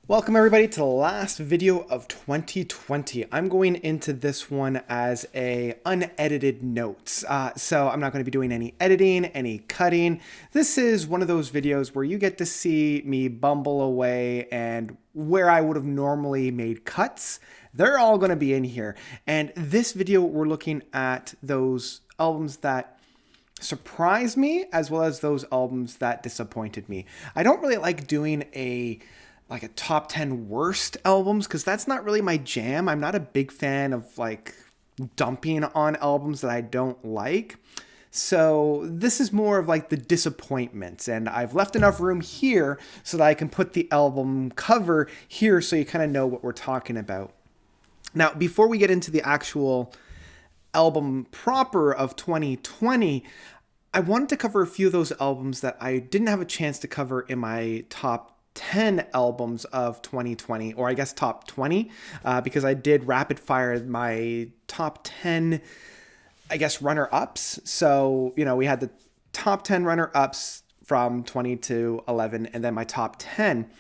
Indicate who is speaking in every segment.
Speaker 1: Welcome everybody to the last video of 2020. I'm going into this one as a unedited notes. So I'm not going to be doing any editing, any cutting. This is one of those videos where you get to see me bumble away, and where I would have normally made cuts, they're all going to be in here. And this video, we're looking at those albums that surprised me as well as those albums that disappointed me. I don't really like doing a top 10 worst albums because that's not really my jam. I'm not a big fan of dumping on albums that I don't like. So this is more of the disappointments, and I've left enough room here so that I can put the album cover here so you kind of know what we're talking about. Now, before we get into the actual album proper of 2020, I wanted to cover a few of those albums that I didn't have a chance to cover in my top 10 albums of 2020, or I guess top 20, because I did rapid fire my top 10, I guess, runner-ups. So, we had the top 10 runner-ups from 20 to 11, and then my top 10.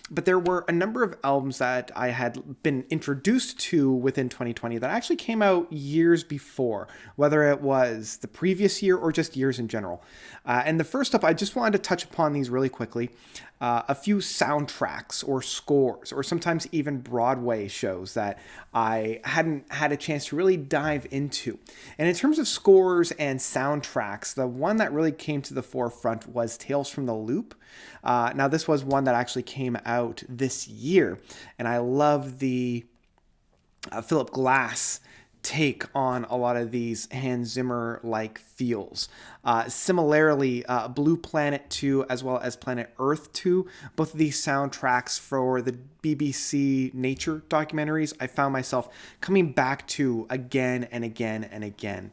Speaker 1: But there were a number of albums that I had been introduced to within 2020 that actually came out years before, whether it was the previous year or just years in general. And the first up, I just wanted to touch upon these really quickly. A few soundtracks or scores, or sometimes even Broadway shows that I hadn't had a chance to really dive into. And in terms of scores and soundtracks, the one that really came to the forefront was Tales from the Loop. Now, this was one that actually came out this year, and I love the Philip Glass take on a lot of these Hans Zimmer-like feels. Similarly, Blue Planet 2 as well as Planet Earth 2, both of these soundtracks for the BBC nature documentaries, I found myself coming back to again and again and again.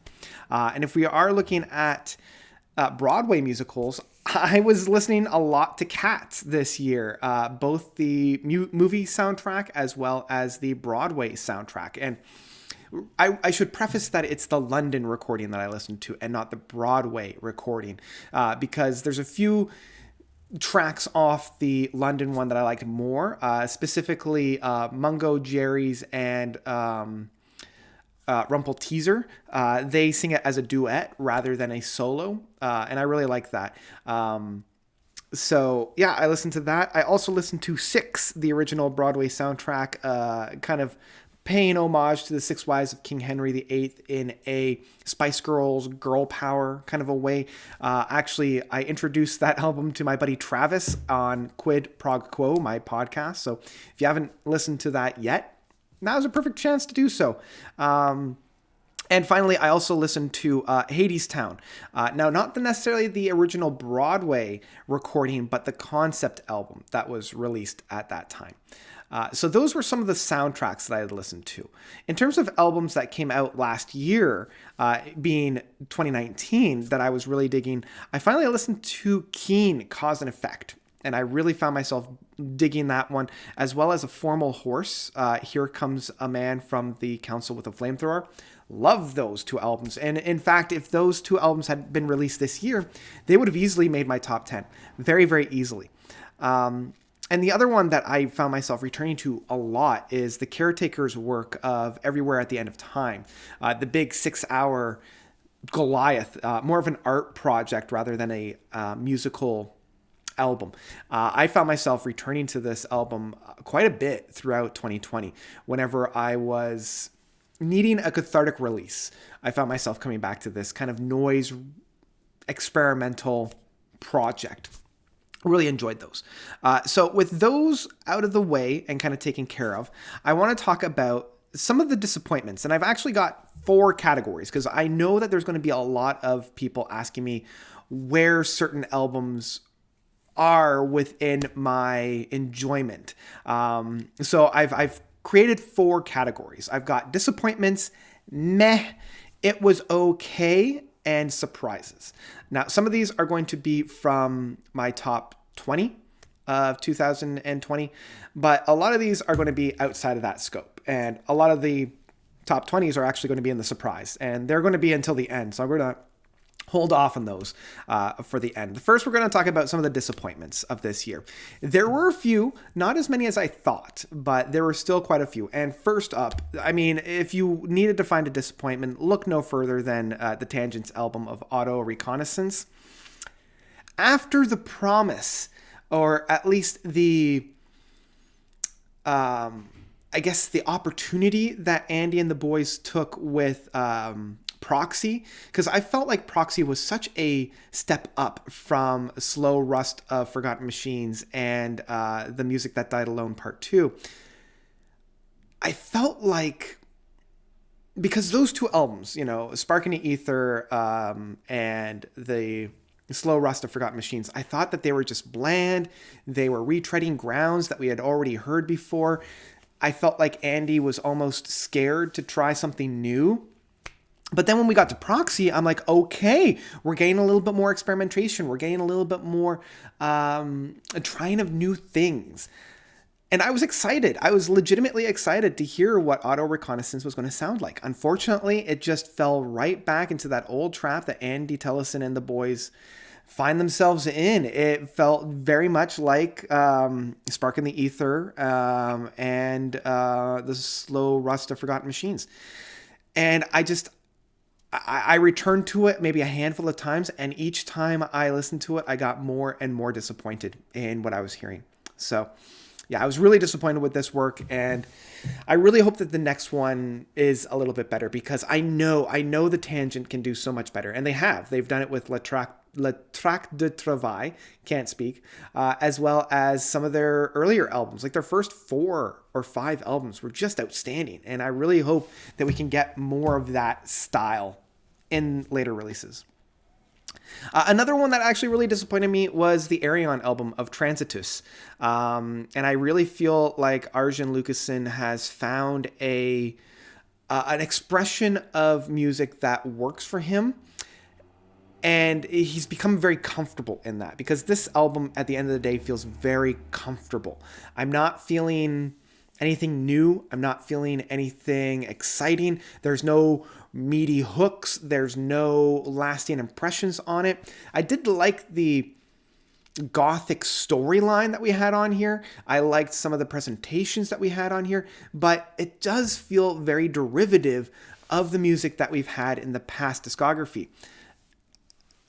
Speaker 1: And if we are looking at Broadway musicals, I was listening a lot to Cats this year, both the movie soundtrack as well as the Broadway soundtrack. And I should preface that it's the London recording that I listened to and not the Broadway recording, because there's a few tracks off the London one that I liked more, specifically Mungo Jerry's and Rumpel Teaser. They sing it as a duet rather than a solo, and I really like that. So yeah, I listened to that. I also listened to Six, the original Broadway soundtrack, kind of paying homage to the Six Wives of King Henry VIII in a Spice Girls girl power kind of a way. Actually, I introduced that album to my buddy Travis on Quid Prog Quo, my podcast. So if you haven't listened to that yet, now's a perfect chance to do so. And finally, I also listened to Hadestown. Now, not necessarily the original Broadway recording, but the concept album that was released at that time. So those were some of the soundtracks that I had listened to. In terms of albums that came out last year, being 2019, that I was really digging, I finally listened to Keen, Cause and Effect. And I really found myself digging that one, as well as A Formal Horse. Here Comes a Man from the Council with a Flamethrower. Love those two albums. And in fact, if those two albums had been released this year, they would have easily made my top 10. Very, very easily. And the other one that I found myself returning to a lot is the Caretakers work of Everywhere at the End of Time. The big 6-hour Goliath, more of an art project rather than a musical album. I found myself returning to this album quite a bit throughout 2020. Whenever I was needing a cathartic release, I found myself coming back to this kind of noise experimental project. Really enjoyed those. So with those out of the way and kind of taken care of, I want to talk about some of the disappointments. And I've actually got 4 categories because I know that there's going to be a lot of people asking me where certain albums are within my enjoyment. So I've created 4 categories. I've got disappointments, meh, it was okay, and surprises. Now, some of these are going to be from my top 20 of 2020, but a lot of these are going to be outside of that scope. And a lot of the top 20s are actually going to be in the surprise, and they're going to be until the end. So I'm going to hold off on those for the end. First, we're going to talk about some of the disappointments of this year. There were a few, not as many as I thought, but there were still quite a few. And first up, I mean, if you needed to find a disappointment, look no further than the Tangents album of Auto Reconnaissance. After the promise, or at least the, I guess the opportunity that Andy and the boys took with Proxy, because I felt like Proxy was such a step up from Slow Rust of Forgotten Machines and The Music That Died Alone Part 2. I felt like, because those two albums, you know, Spark in the Ether and the Slow Rust of Forgotten Machines, I thought that they were just bland. They were retreading grounds that we had already heard before. I felt like Andy was almost scared to try something new. But then when we got to Proxy, I'm like, okay, we're getting a little bit more experimentation. We're getting a little bit more trying of new things. And I was excited. I was legitimately excited to hear what Auto Reconnaissance was going to sound like. Unfortunately, it just fell right back into that old trap that Andy Tellison and the boys find themselves in. It felt very much like Spark in the Ether and the Slow Rust of Forgotten Machines. And I returned to it maybe a handful of times, and each time I listened to it, I got more and more disappointed in what I was hearing. So, yeah, I was really disappointed with this work, and I really hope that the next one is a little bit better, because I know the Tangent can do so much better, and they have. They've done it with Le Trac de Travail, can't speak, as well as some of their earlier albums. Like their first 4 or 5 albums were just outstanding, and I really hope that we can get more of that style in later releases. Another one that actually really disappointed me was the Arion album of Transitus. And I really feel like Arjen Lucassen has found an expression of music that works for him. And he's become very comfortable in that, because this album at the end of the day feels very comfortable. I'm not feeling anything new. I'm not feeling anything exciting. There's no meaty hooks. There's no lasting impressions on it. I did like the gothic storyline that we had on here. I liked some of the presentations that we had on here, but it does feel very derivative of the music that we've had in the past discography.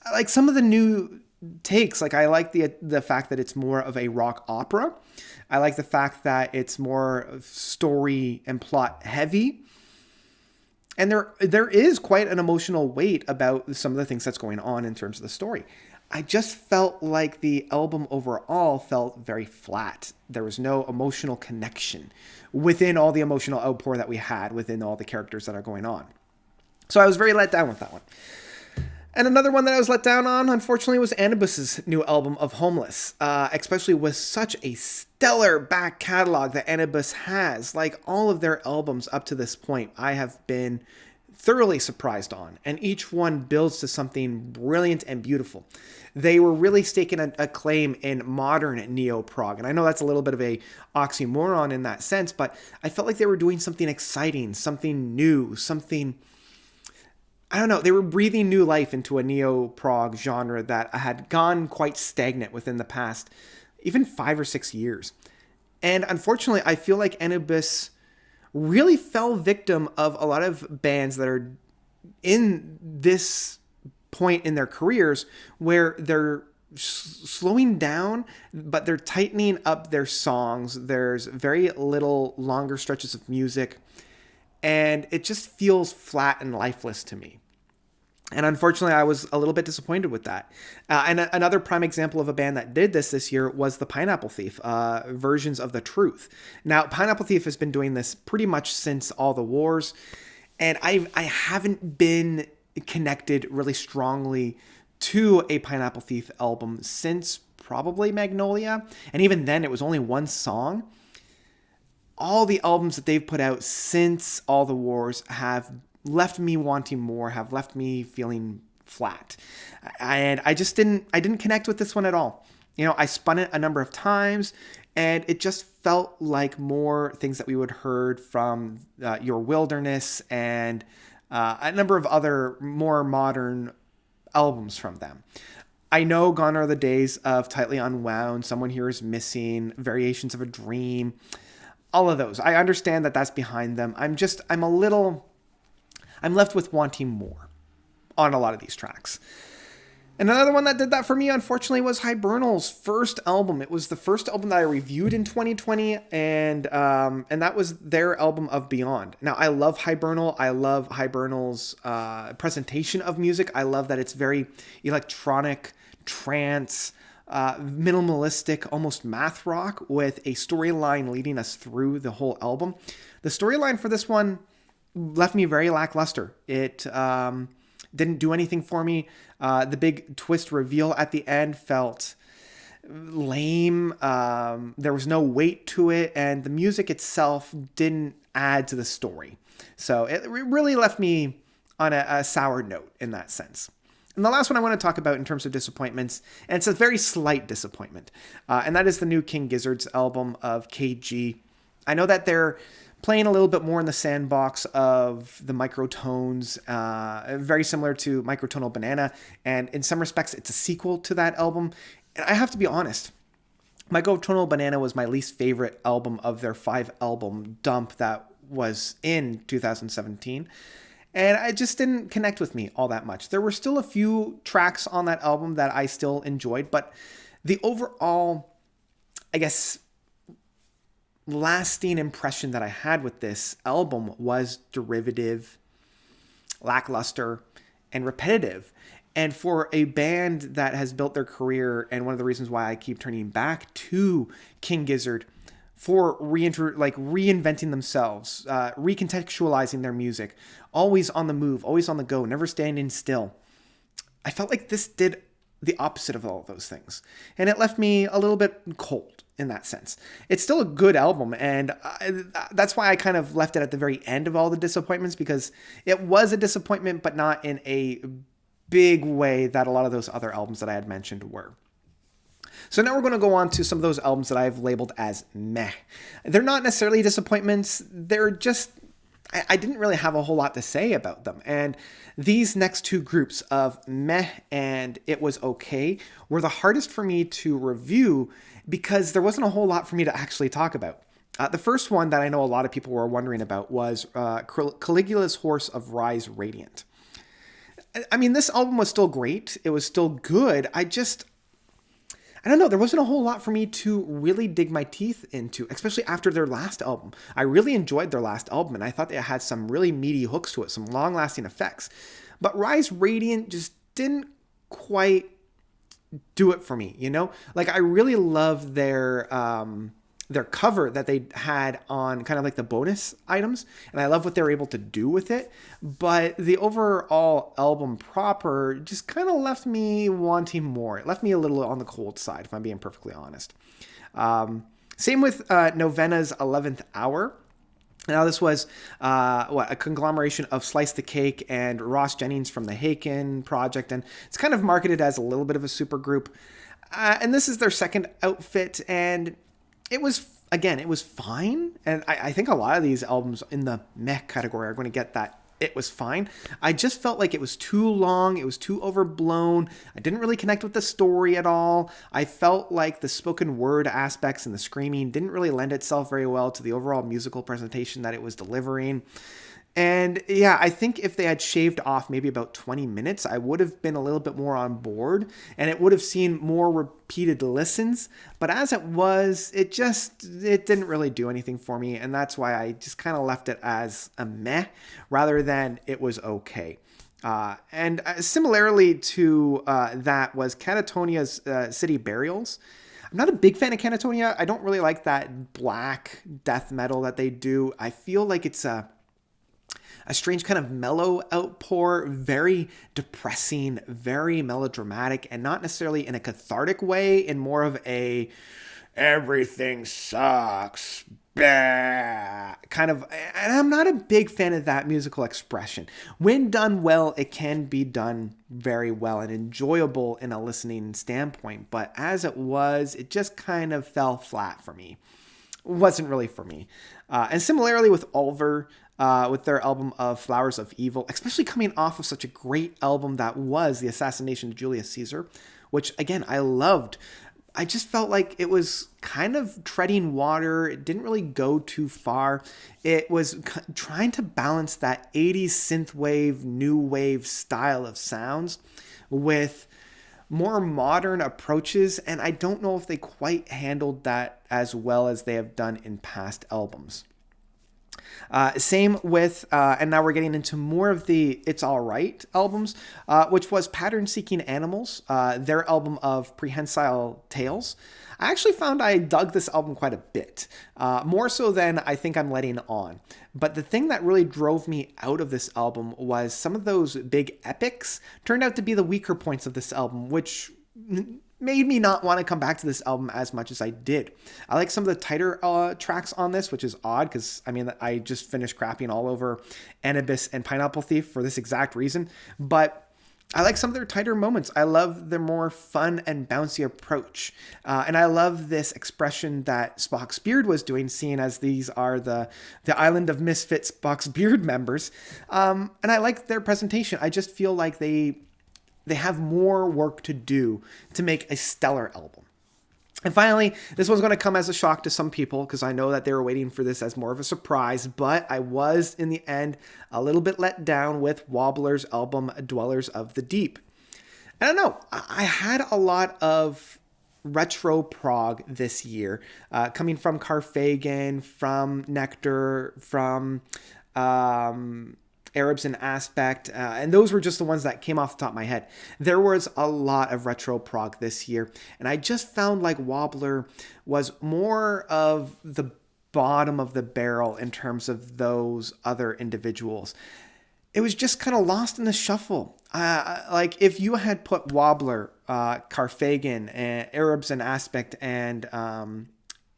Speaker 1: I like some of the new takes. Like, I like the fact that it's more of a rock opera. I like the fact that it's more story and plot heavy. And there is quite an emotional weight about some of the things that's going on in terms of the story. I just felt like the album overall felt very flat. There was no emotional connection within all the emotional outpour that we had within all the characters that are going on. So I was very let down with that one. And another one that I was let down on, unfortunately, was Anubis's new album of Homeless, especially with such a stellar back catalog that Anubis has. Like, all of their albums up to this point, I have been thoroughly surprised on, and each one builds to something brilliant and beautiful. They were really staking a claim in modern neo-prog, and I know that's a little bit of a oxymoron in that sense, but I felt like they were doing something exciting, something new, something... I don't know, they were breathing new life into a neo-prog genre that had gone quite stagnant within the past, even 5 or 6 years. And unfortunately, I feel like Anubis really fell victim of a lot of bands that are in this point in their careers where they're slowing down, but they're tightening up their songs. There's very little longer stretches of music, and it just feels flat and lifeless to me. And unfortunately, I was a little bit disappointed with that. And another prime example of a band that did this year was the Pineapple Thief, Versions of the Truth. Now, Pineapple Thief has been doing this pretty much since All the Wars, and I haven't been connected really strongly to a Pineapple Thief album since probably Magnolia, and even then, it was only one song. All the albums that they've put out since All the Wars have left me wanting more, have left me feeling flat. And I didn't connect with this one at all. You know, I spun it a number of times, and it just felt like more things that we would heard from Your Wilderness and a number of other more modern albums from them. I know gone are the days of Tightly Unwound, Someone Here Is Missing, Variations of a Dream, all of those. I understand that that's behind them. I'm left with wanting more on a lot of these tracks. And another one that did that for me, unfortunately, was Hibernal's first album. It was the first album that I reviewed in 2020, and that was their album of Beyond. Now, I love Hibernal. I love Hibernal's presentation of music. I love that it's very electronic, trance, minimalistic, almost math rock with a storyline leading us through the whole album. The storyline for this one left me very lackluster. It didn't do anything for me. The big twist reveal at the end felt lame. There was no weight to it, and the music itself didn't add to the story. So it really left me on a sour note in that sense. And the last one I want to talk about in terms of disappointments, and it's a very slight disappointment, and that is the new King Gizzard's album of KG. I know that they're playing a little bit more in the sandbox of the microtones, very similar to Microtonal Banana, and in some respects, it's a sequel to that album. And I have to be honest, Microtonal Banana was my least favorite album of their 5-album dump that was in 2017. And it just didn't connect with me all that much. There were still a few tracks on that album that I still enjoyed, but the overall, I guess, lasting impression that I had with this album was derivative, lackluster, and repetitive. And for a band that has built their career, and one of the reasons why I keep turning back to King Gizzard for reinventing themselves, recontextualizing their music, always on the move, always on the go, never standing still, I felt like this did the opposite of all of those things. And it left me a little bit cold in that sense. It's still a good album, and that's why I kind of left it at the very end of all the disappointments, because it was a disappointment, but not in a big way that a lot of those other albums that I had mentioned were. So now we're going to go on to some of those albums that I've labeled as meh. They're not necessarily disappointments. They're just, I didn't really have a whole lot to say about them. And these next two groups of meh and it was okay were the hardest for me to review because there wasn't a whole lot for me to actually talk about. The first one that I know a lot of people were wondering about was Caligulas' Horse of Rise Radiant. I mean, this album was still great. It was still good. I don't know, there wasn't a whole lot for me to really dig my teeth into, especially after their last album. I really enjoyed their last album, and I thought they had some really meaty hooks to it, some long-lasting effects. But Rise Radiant just didn't quite do it for me, you know? Like, I really love their cover that they had on kind of like the bonus items, and I love what they were able to do with it, but the overall album proper just kind of left me wanting more. It left me a little on the cold side, if I'm being perfectly honest. Same with Novenas' 11th Hour. Now, this was a conglomeration of Slice the Cake and Ross Jennings from the Haken Project, and it's kind of marketed as a little bit of a super group. And this is their second outfit, and it was fine. And I think a lot of these albums in the meh category are going to get that it was fine. I just felt like it was too long. It was too overblown. I didn't really connect with the story at all. I felt like the spoken word aspects and the screaming didn't really lend itself very well to the overall musical presentation that it was delivering. And yeah, I think if they had shaved off maybe about 20 minutes, I would have been a little bit more on board and it would have seen more repeated listens. But as it was, it didn't really do anything for me. And that's why I just kind of left it as a meh rather than it was okay. And similarly to that was Catatonia's City Burials. I'm not a big fan of Catatonia. I don't really like that black death metal that they do. I feel like it's a strange kind of mellow outpour, very depressing, very melodramatic, and not necessarily in a cathartic way, in more of a everything sucks, bah, kind of. And I'm not a big fan of that musical expression. When done well, it can be done very well and enjoyable in a listening standpoint, but as it was, it just kind of fell flat for me. wasn't really for me. And similarly with Ulver, with their album of Flowers of Evil, especially coming off of such a great album that was The Assassination of Julius Caesar, which again, I loved. I just felt like it was kind of treading water. It didn't really go too far. It was trying to balance that 80s synthwave, new wave style of sounds with more modern approaches, and I don't know if they quite handled that as well as they have done in past albums. Same with, and now we're getting into more of the It's Alright albums, which was Pattern Seeking Animals, their album of Prehensile Tales. I actually found I dug this album quite a bit, more so than I think I'm letting on. But the thing that really drove me out of this album was some of those big epics turned out to be the weaker points of this album, which made me not want to come back to this album as much as I did. I like some of the tighter tracks on this, which is odd because, I mean, I just finished crapping all over Anubis and Pineapple Thief for this exact reason. But I like some of their tighter moments. I love their more fun and bouncy approach. And I love this expression that Spock's Beard was doing, seeing as these are the Island of Misfit Spock's Beard members. And I like their presentation. I just feel like they have more work to do to make a stellar album. And finally, this one's going to come as a shock to some people because I know that they were waiting for this as more of a surprise, but I was, in the end, a little bit let down with Wobbler's album, Dwellers of the Deep. I don't know, I had a lot of retro prog this year, coming from Carfagan, from Nectar, from Arabs in Aspect, and those were just the ones that came off the top of my head. There was a lot of retro prog this year, and I just found like Wobbler was more of the bottom of the barrel in terms of those other individuals. It was just kind of lost in the shuffle. Like if you had put Wobbler, Carfagan, Arabs in Aspect, and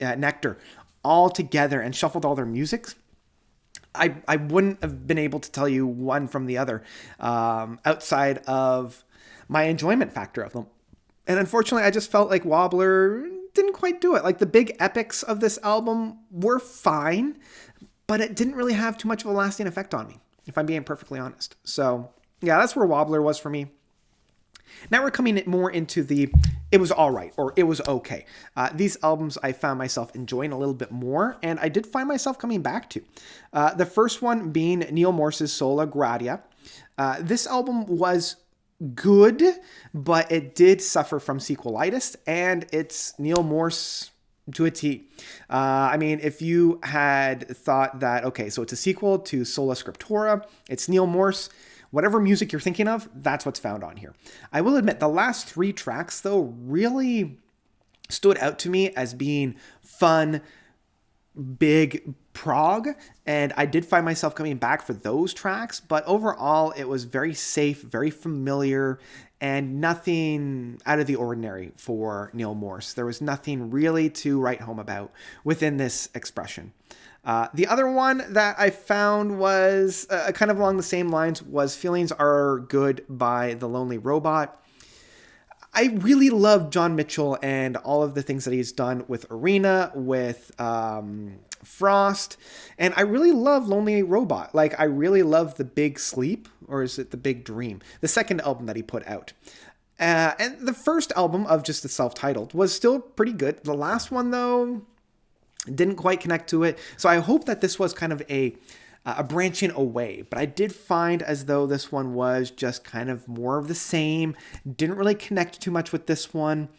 Speaker 1: Nectar all together and shuffled all their music, I wouldn't have been able to tell you one from the other outside of my enjoyment factor of them. And unfortunately, I just felt like Wobbler didn't quite do it. Like the big epics of this album were fine, but it didn't really have too much of a lasting effect on me, if I'm being perfectly honest. So yeah, that's where Wobbler was for me. Now we're coming more into the it was all right or it was okay. These albums I found myself enjoying a little bit more, and I did find myself coming back to. The first one being Neil Morse's Sola Gratia. This album was good, but it did suffer from sequelitis, and it's Neil Morse to a T. I mean, if you had thought that, okay, so it's a sequel to Sola Scriptura, it's Neil Morse, whatever music you're thinking of, that's what's found on here. I will admit, the last 3 tracks, though, really stood out to me as being fun, big prog, and I did find myself coming back for those tracks, but overall, it was very safe, very familiar, and nothing out of the ordinary for Neil Morse. There was nothing really to write home about within this expression. The other one that I found was kind of along the same lines was Feelings Are Good by The Lonely Robot. I really love John Mitchell and all of the things that he's done with Arena, with Frost, and I really love Lonely Robot. Like, I really love The Big Sleep, or is it The Big Dream? The second album that he put out. And the first album of just the self-titled was still pretty good. The last one, though, didn't quite connect to it. So I hope that this was kind of a branching away, but I did find as though this one was just kind of more of the same, didn't really connect too much with this one,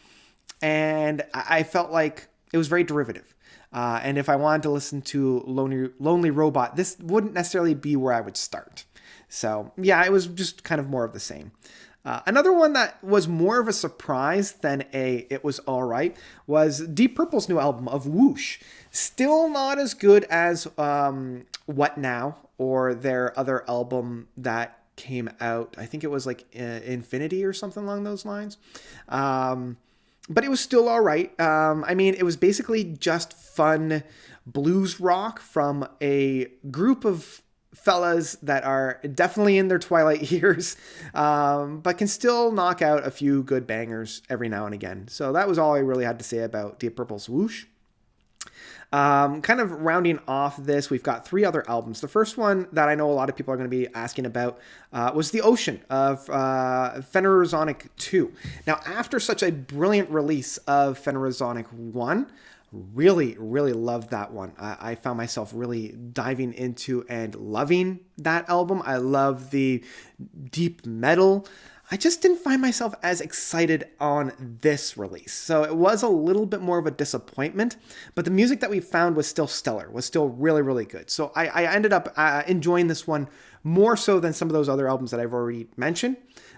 Speaker 1: and I felt like it was very derivative. And if I wanted to listen to Lonely Robot, this wouldn't necessarily be where I would start. So yeah, it was just kind of more of the same. Another one that was more of a surprise than it was all right was Deep Purple's new album of Whoosh. Still not as good as What Now, or their other album that came out. I think it was like Infinity or something along those lines. But it was still all right. I mean, it was basically just fun blues rock from a group of fellas that are definitely in their twilight years, but can still knock out a few good bangers every now and again. So that was all I really had to say about Deep Purple's Whoosh. Kind of rounding off this, we've got 3 other albums. The first one that I know a lot of people are going to be asking about was The Ocean of Phanerozonik 2. Now, after such a brilliant release of Phanerozonik 1, really loved that one. I found myself really diving into and loving that album. I love the deep metal. I just didn't find myself as excited on this release. So it was a little bit more of a disappointment, but the music that we found was still stellar, was still really good. So I ended up enjoying this one more so than some of those other albums that I've already mentioned.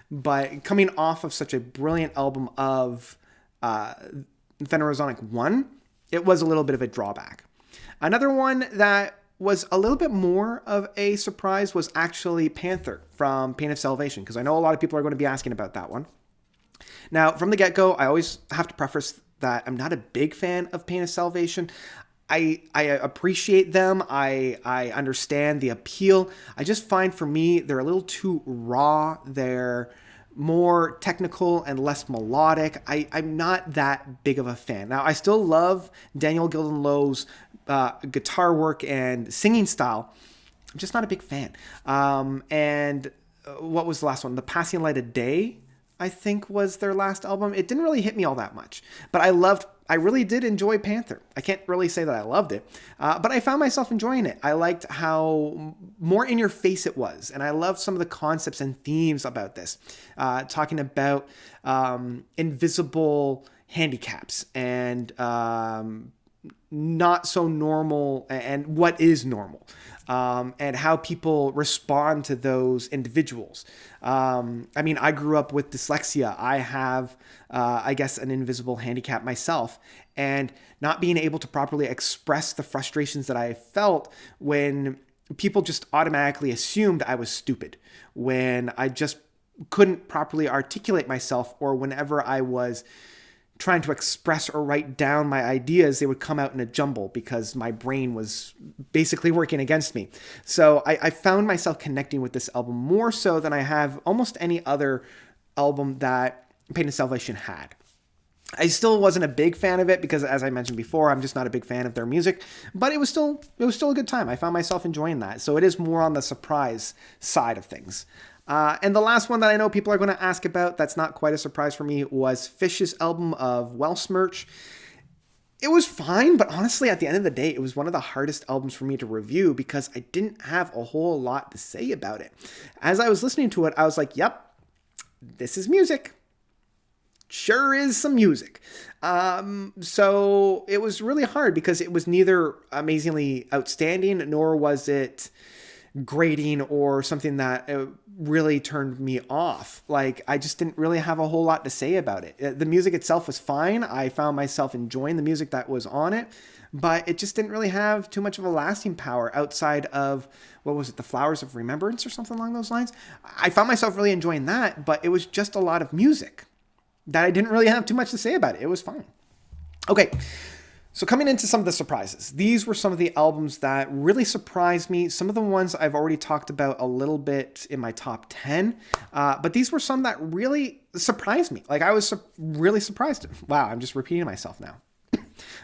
Speaker 1: But coming off of such a brilliant album of Phanerozonik 1, it was a little bit of a drawback. Another one that was a little bit more of a surprise was actually Panther from Pain of Salvation, because I know a lot of people are going to be asking about that one. Now, from the get-go, I always have to preface that I'm not a big fan of Pain of Salvation. I appreciate them. I understand the appeal. I just find for me, they're a little too raw. They're more technical and less melodic. I'm not that big of a fan. Now, I still love Daniel Gilden-Lowe's guitar work and singing style. I'm just not a big fan. And what was the last one? The Passing Light of Day, I think, was their last album. It didn't really hit me all that much, but I really did enjoy Panther. I can't really say that I loved it, but I found myself enjoying it. I liked how more in your face it was, and I loved some of the concepts and themes about this, talking about invisible handicaps and not so normal and what is normal, and how people respond to those individuals. I mean, I grew up with dyslexia. I have, I guess, an invisible handicap myself, and not being able to properly express the frustrations that I felt when people just automatically assumed I was stupid, when I just couldn't properly articulate myself, or whenever I was trying to express or write down my ideas, they would come out in a jumble because my brain was basically working against me. So I found myself connecting with this album more so than I have almost any other album that Pain of Salvation had. I still wasn't a big fan of it because, as I mentioned before, I'm just not a big fan of their music, but it was still a good time. I found myself enjoying that. So it is more on the surprise side of things. And the last one that I know people are going to ask about that's not quite a surprise for me was Fish's album of Welsmirch. It was fine, but honestly, at the end of the day, it was one of the hardest albums for me to review because I didn't have a whole lot to say about it. As I was listening to it, I was like, yep, this is music. Sure is some music. So it was really hard because it was neither amazingly outstanding, nor was it grating or something that really turned me off. Like, I just didn't really have a whole lot to say about it. The music itself was fine. I found myself enjoying the music that was on it, but it just didn't really have too much of a lasting power outside of, what was it, The Flowers of Remembrance or something along those lines? I found myself really enjoying that, but it was just a lot of music that I didn't really have too much to say about it. It was fine. Okay. So coming into some of the surprises, these were some of the albums that really surprised me. Some of the ones I've already talked about a little bit in my top 10, but these were some that really surprised me. Like, I was really surprised. Wow, I'm just repeating myself now.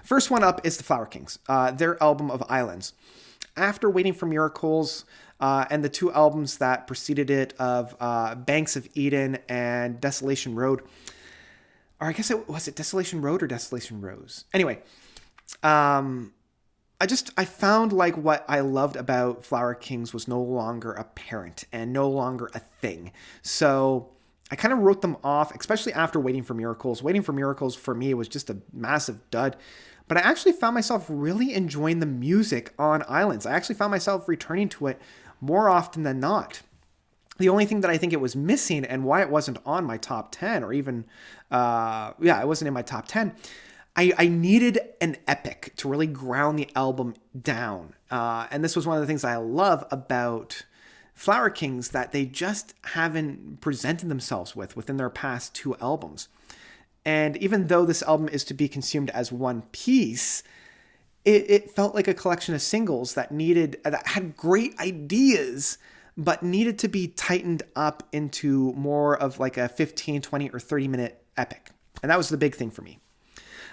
Speaker 1: First one up is the Flower Kings, their album of Islands. After Waiting for Miracles and the 2 albums that preceded it of Banks of Eden and Desolation Road, or I guess was it Desolation Road or Desolation Rose? Anyway, I found like what I loved about Flower Kings was no longer apparent and no longer a thing. So I kind of wrote them off, especially after Waiting for Miracles. Waiting for Miracles for me was just a massive dud. But I actually found myself really enjoying the music on Islands. I actually found myself returning to it more often than not. The only thing that I think it was missing and why it wasn't on my top 10 or even, it wasn't in my top 10, I needed an epic to really ground the album down. And this was one of the things I love about Flower Kings that they just haven't presented themselves within their past 2 albums. And even though this album is to be consumed as one piece, it felt like a collection of singles that had great ideas, but needed to be tightened up into more of like a 15, 20, or 30-minute epic. And that was the big thing for me.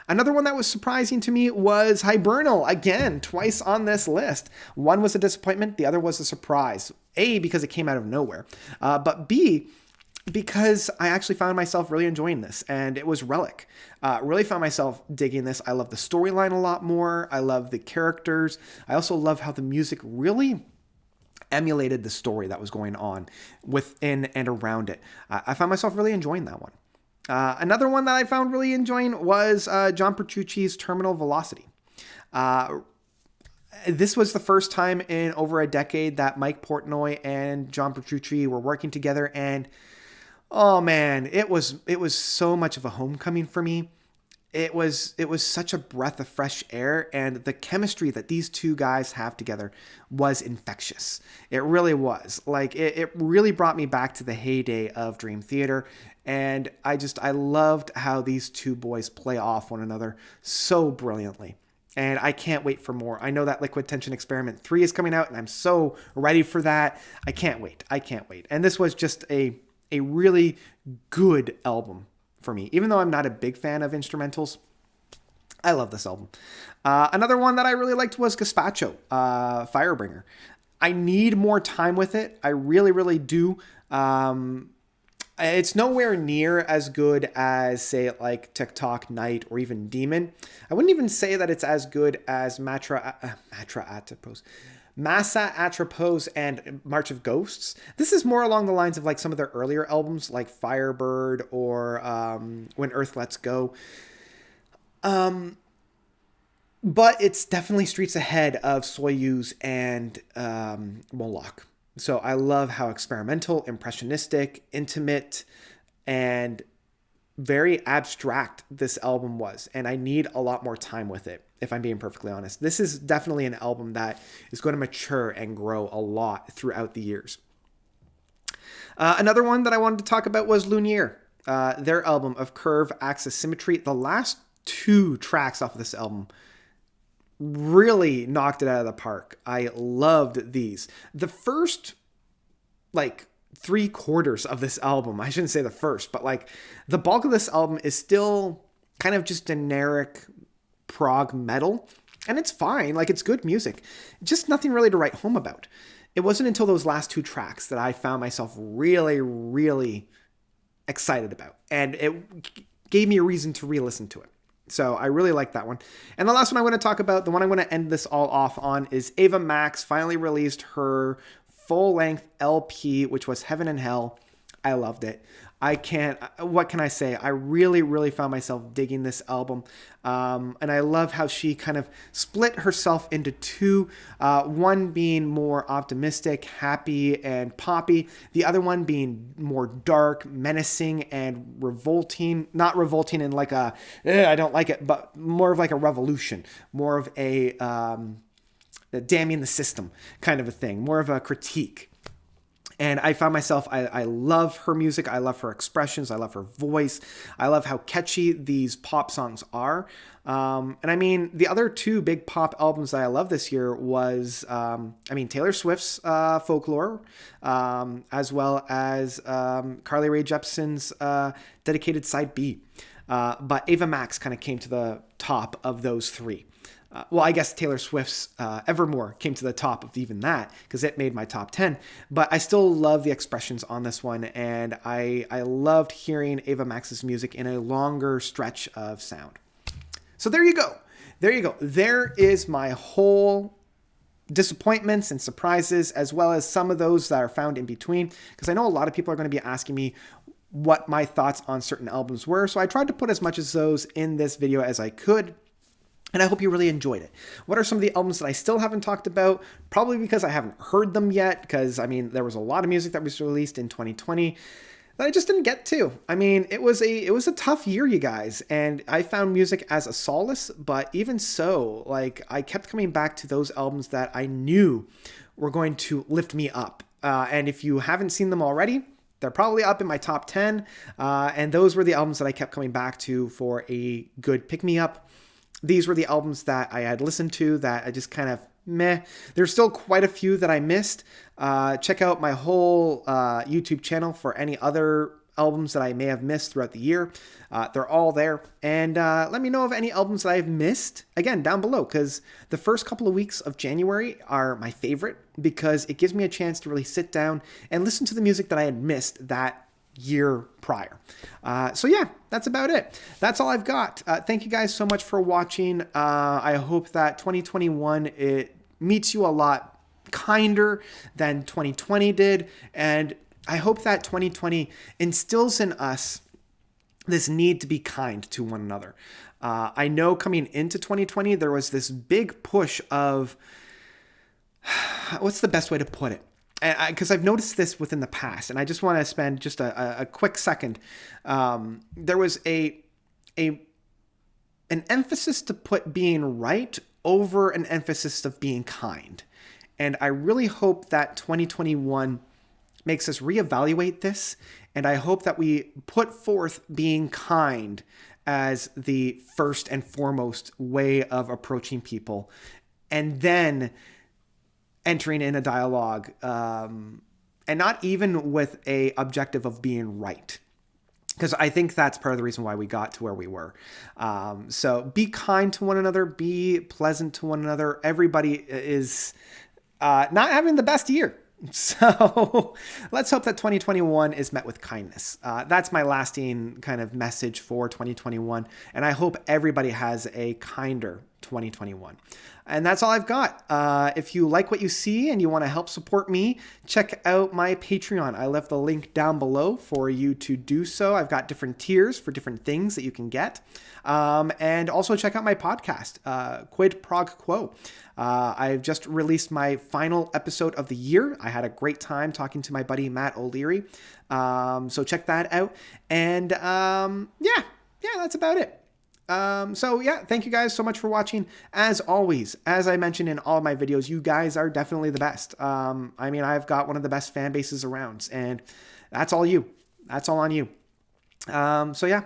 Speaker 1: Another one that was surprising to me was Hibernal. Again, twice on this list. One was a disappointment. The other was a surprise. A, because it came out of nowhere. But B, because I actually found myself really enjoying this, and it was Relic. Really found myself digging this. I love the storyline a lot more. I love the characters. I also love how the music really emulated the story that was going on within and around it. I found myself really enjoying that one. Another one that I found really enjoying was John Petrucci's Terminal Velocity. This was the first time in over a decade that Mike Portnoy and John Petrucci were working together, and oh man, it was so much of a homecoming for me. It was such a breath of fresh air, and the chemistry that these two guys have together was infectious. It really was. Like it really brought me back to the heyday of Dream Theater, and I loved how these two boys play off one another so brilliantly. And I can't wait for more. I know that Liquid Tension Experiment 3 is coming out, and I'm so ready for that. I can't wait. And this was just a really good album for me. Even though I'm not a big fan of instrumentals, I love this album. Another one that I really liked was Gazpacho, Firebringer. I need more time with it. I really, really do. It's nowhere near as good as, say, like TikTok, Night, or even Demon. I wouldn't even say that it's as good as Massa Atropos and March of Ghosts. This is more along the lines of like some of their earlier albums, like Firebird or When Earth Lets Go. But it's definitely streets ahead of Soyuz and Moloch. So I love how experimental, impressionistic, intimate, and very abstract this album was. And I need a lot more time with it, if I'm being perfectly honest. This is definitely an album that is going to mature and grow a lot throughout the years. Another one that I wanted to talk about was Lumiere, their album of Curve, Axis, Symmetry. The last two tracks off of this album really knocked it out of the park. I loved these. The first, like, 3/4 of this album, I shouldn't say the first, but like the bulk of this album is still kind of just generic prog metal, and it's fine. Like, it's good music, just nothing really to write home about. It wasn't until those last two tracks that I found myself really, really excited about, and it gave me a reason to re-listen to it. So I really like that one. And the last one I want to talk about, the one I want to end this all off on, is Ava Max finally released her full-length LP, which was Heaven and Hell. I loved it. What can I say? I really, really found myself digging this album. And I love how she kind of split herself into two, one being more optimistic, happy, and poppy. The other one being more dark, menacing, and revolting. Not revolting in like a, I don't like it, but more of like a revolution, more of a damning the system kind of a thing, more of a critique. And I found myself, I love her music. I love her expressions. I love her voice. I love how catchy these pop songs are. And I mean, the other two big pop albums that I love this year was, Taylor Swift's Folklore, as well as Carly Rae Jepsen's Dedicated Side B. But Ava Max kind of came to the top of those three. Well, I guess Taylor Swift's Evermore came to the top of even that, because it made my top 10. But I still love the expressions on this one, and I loved hearing Ava Max's music in a longer stretch of sound. So there you go. There is my whole disappointments and surprises, as well as some of those that are found in between, because I know a lot of people are going to be asking me what my thoughts on certain albums were. So I tried to put as much of those in this video as I could. And I hope you really enjoyed it. What are some of the albums that I still haven't talked about? Probably because I haven't heard them yet, because, there was a lot of music that was released in 2020 that I just didn't get to. It was a tough year, you guys, and I found music as a solace, but even so, I kept coming back to those albums that I knew were going to lift me up. And if you haven't seen them already, they're probably up in my top 10, and those were the albums that I kept coming back to for a good pick-me-up. These were the albums that I had listened to that I just kind of meh. There's still quite a few that I missed. Check out my whole YouTube channel for any other albums that I may have missed throughout the year. They're all there. And let me know of any albums that I've missed, again, down below, because the first couple of weeks of January are my favorite because it gives me a chance to really sit down and listen to the music that I had missed that year prior. So yeah, that's about it. That's all I've got. Thank you guys so much for watching. I hope that 2021, it meets you a lot kinder than 2020 did. And I hope that 2020 instills in us this need to be kind to one another. I know coming into 2020, there was this big push of, what's the best way to put it? Because I've noticed this within the past, and I just want to spend just a quick second. There was an emphasis to put being right over an emphasis of being kind. And I really hope that 2021 makes us reevaluate this. And I hope that we put forth being kind as the first and foremost way of approaching people. And then entering in a dialogue, and not even with a objective of being right. Because I think that's part of the reason why we got to where we were. So be kind to one another, be pleasant to one another. Everybody is not having the best year. So let's hope that 2021 is met with kindness. That's my lasting kind of message for 2021. And I hope everybody has a kinder 2021. And that's all I've got. If you like what you see and you want to help support me, check out my Patreon. I left the link down below for you to do so. I've got different tiers for different things that you can get. And also check out my podcast, Quid Prog Quo. I've just released my final episode of the year. I had a great time talking to my buddy Matt O'Leary. So check that out. And yeah, that's about it. So yeah, thank you guys so much for watching. As always, as I mentioned in all of my videos, you guys are definitely the best. I mean, I've got one of the best fan bases around, and that's all you. That's all on you. So yeah,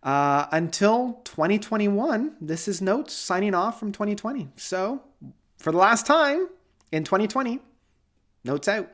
Speaker 1: until 2021, this is Notes signing off from 2020. So for the last time in 2020, Notes out.